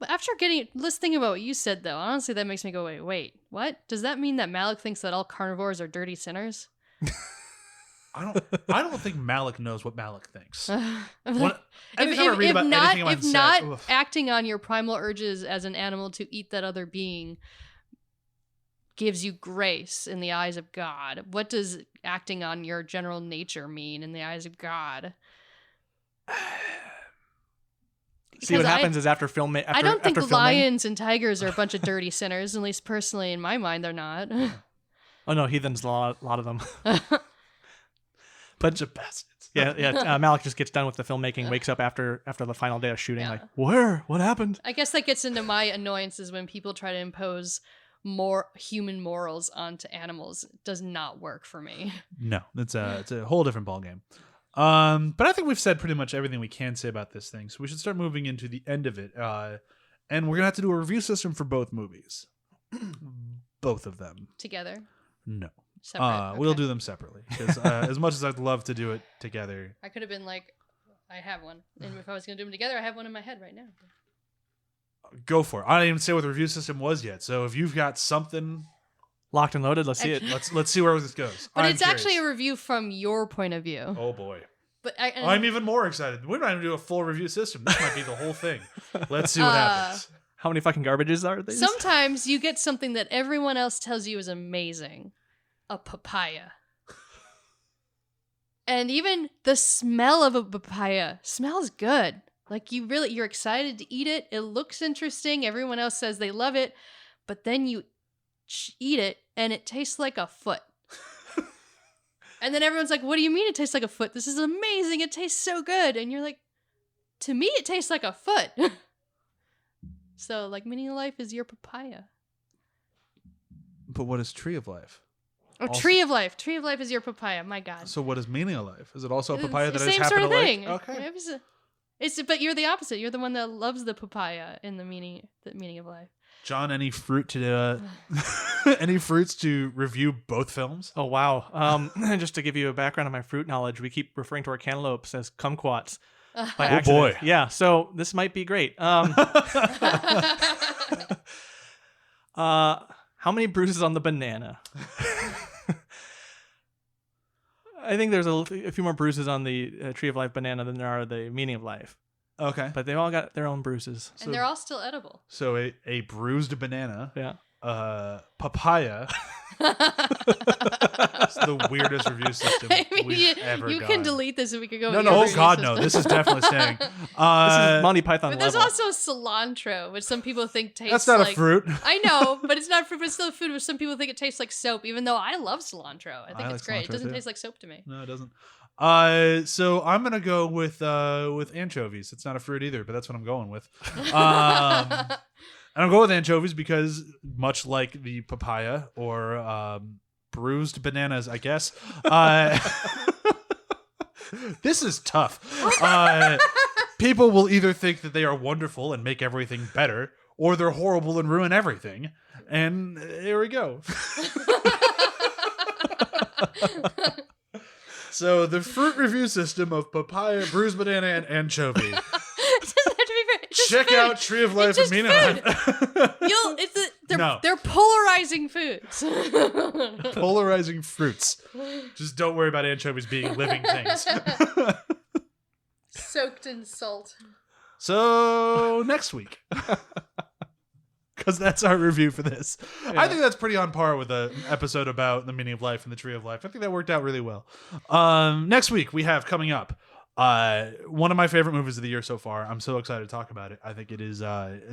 after let's think about what you said though. Honestly, that makes me go, wait, what? Does that mean that Malick thinks that all carnivores are dirty sinners? I don't think Malick knows what Malick thinks. I'm When- like, anytime I read about anything on if set, not oof. acting on your primal urges as an animal to eat that other being gives you grace in the eyes of God, what does acting on your general nature mean in the eyes of God? See, what Because happens is after filming. I don't think lions and tigers are a bunch of dirty sinners, at least personally in my mind, they're not. Oh no, heathens, a lot of them. Bunch of bastards. Yeah. Malick just gets done with the filmmaking, wakes up after the final day of shooting, Yeah. like, where? What happened? I guess that gets into my annoyances when people try to impose more human morals onto animals. It does not work for me. No, it's a whole different ballgame. But I think we've said pretty much everything we can say about this thing, so we should start moving into the end of it. And we're gonna have to do a review system for both movies, both of them. Together? No, Separate? we'll Okay. do them separately because as much as I'd love to do it together, I could have been like, I have one. And if I was going to do them together, I have one in my head right now. go for it. I didn't even say what the review system was yet, so if you've got something, Locked and loaded. Let's see it. let's see where this goes. But I'm it's actually a curious. review from your point of view. Oh boy. But I'm even more excited. We might even do a full review system. This might be the whole thing. Let's see what happens. How many fucking garbages are these? sometimes you get something that everyone else tells you is amazing. A papaya. And even the smell of a papaya smells good. Like you're excited to eat it. It looks interesting. Everyone else says they love it. But then you eat it and it tastes like a foot. And then everyone's like, what do you mean it tastes like a foot? This is amazing. It tastes so good. And you're like, to me, it tastes like a foot. So, like, Meaning of Life is your papaya. But what is Tree of Life? Oh, Also- Tree of Life. Tree of Life is your papaya. My God. So what is Meaning of Life? Is it also a It's papaya the that I just same happen sort to of thing. like? Okay. But you're the opposite. You're the one that loves the papaya in the meaning of life. John, any fruits to review both films? Oh wow! Just to give you a background on my fruit knowledge, we keep referring to our cantaloupes as kumquats by Oh, accident. boy. Yeah, so this might be great. How many bruises on the banana? I think there's a few more bruises on the Tree of Life banana than there are the Meaning of Life, Okay. but they all got their own bruises. And they're all still edible. So a bruised banana, Yeah. papaya. It's the weirdest review system we've ever you done. can delete this and we could go. No, with no. your Oh review God, no! system. This is definitely staying. This is Monty Python But there's level. also cilantro, which some people think tastes. That's not like, a fruit. I know, but it's not fruit. But it's still food. Which some people think it tastes like soap, even though I love cilantro. I think I it's like great. It cilantro, doesn't too. taste like soap to me. No, it doesn't. So I'm gonna go with anchovies. It's not a fruit either, but that's what I'm going with. And I'll go with anchovies because, much like the papaya or bruised bananas, I guess. This is tough. People will either think that they are wonderful and make everything better, or they're horrible and ruin everything. And here we go. So the fruit review system of papaya, bruised banana, and anchovy. It doesn't have to be very. it's just Check food. out Tree of Life It's and just Meaning of Life. They're polarizing foods. Polarizing fruits. Just don't worry about anchovies being living things. Soaked in salt. So next week. Because that's our review for this. I think that's pretty on par with an episode about the meaning of life and the tree of life. I think that worked out really well. Next week we have coming up one of my favorite movies of the year so far. I'm so excited to talk about it. I think it is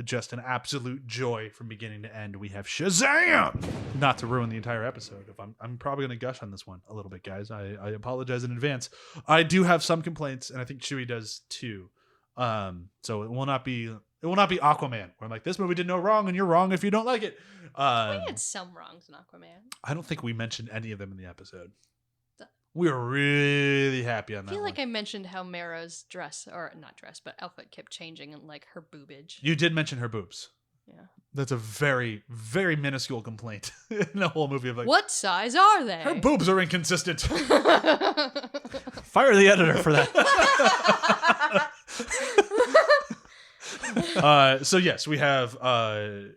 just an absolute joy from beginning to end. We have Shazam! Not to ruin the entire episode. If I'm probably going to gush on this one a little bit, guys. I apologize in advance. I do have some complaints, and I think CHEWIE does too. So it will not be Aquaman, where I'm like, this movie did no wrong, and you're wrong if you don't like it. We had some wrongs in Aquaman. I don't think we mentioned any of them in the episode. We were really happy on that I feel one. like I mentioned how Mara's dress, or not dress, but outfit kept changing and like her boobage. You did mention her boobs. Yeah. That's a very, very minuscule complaint in the whole movie. Of like, What size are they? her boobs are inconsistent. Fire the editor for that. So yes, we have my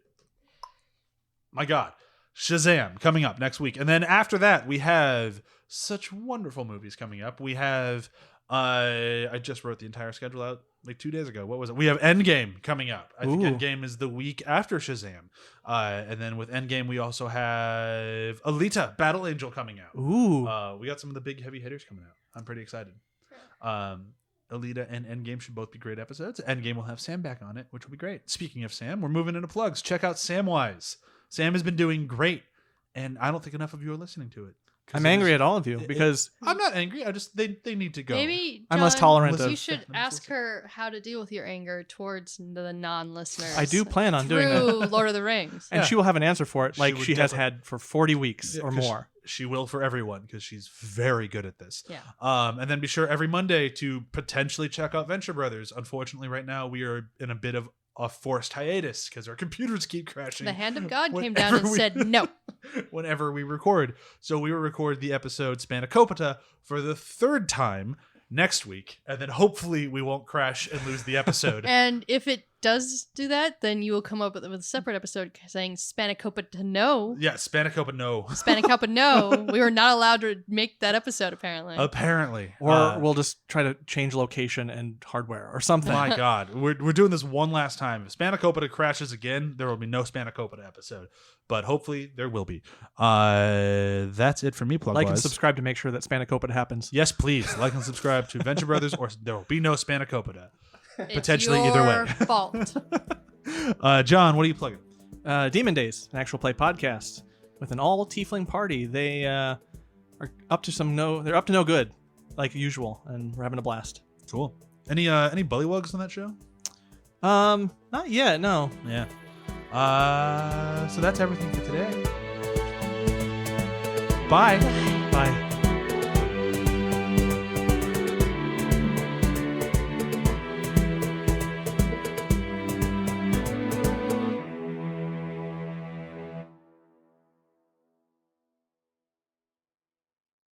God, Shazam coming up next week, and then after that we have such wonderful movies coming up. We have I just wrote the entire schedule out like 2 days ago. What was it? We have Endgame coming up. I think Ooh. Endgame is the week after Shazam, and then with Endgame we also have Alita: Battle Angel coming out. Ooh. We got some of the big heavy hitters coming out. I'm pretty excited. Alita and Endgame should both be great episodes. Endgame will have Sam back on it, which will be great. Speaking of Sam, we're moving into plugs. Check out Samwise. Sam has been doing great, and I don't think enough of you are listening to it. I'm angry at all of you because I'm not angry. I just they need to go. Maybe I'm less John, tolerant You of- should ask her how to deal with your anger towards the non-listeners. I do plan on doing that. through Lord of the Rings. And Yeah. she will have an answer for it She like would she has definitely- had for 40 weeks Yeah, or 'cause more. She will for everyone because she's very good at this. Yeah. And then be sure every Monday to potentially check out Venture Brothers. Unfortunately, right now we are in a bit of a forced hiatus because our computers keep crashing. The hand of God came whenever down and we- said no. Whenever we record. So we will record the episode Spanakopita for the third time next week. And then hopefully we won't crash and lose the episode. And if it does do that, then you will come up with a separate episode saying Spanacopa to no. Yeah, Spanakopita, no. Spanacopa no. We were not allowed to make that episode apparently. Apparently. Or we'll just try to change location and hardware or something. My God, we're doing this one last time. If Spanakopita crashes again, there will be no Spanakopita episode. But hopefully there will be. That's it for me, plug Like and subscribe to make sure that Spanakopita happens. Yes, please like and subscribe to Venture Brothers, or there will be no Spanakopita. It's potentially your either way. fault. John, what are you plugging? Demon Days, an actual play podcast with an all tiefling party. They are up to they're up to no good, like usual, and we're having a blast. Cool. Any bullywugs on that show? Not yet, no. Yeah. So that's everything for today. Bye. Bye.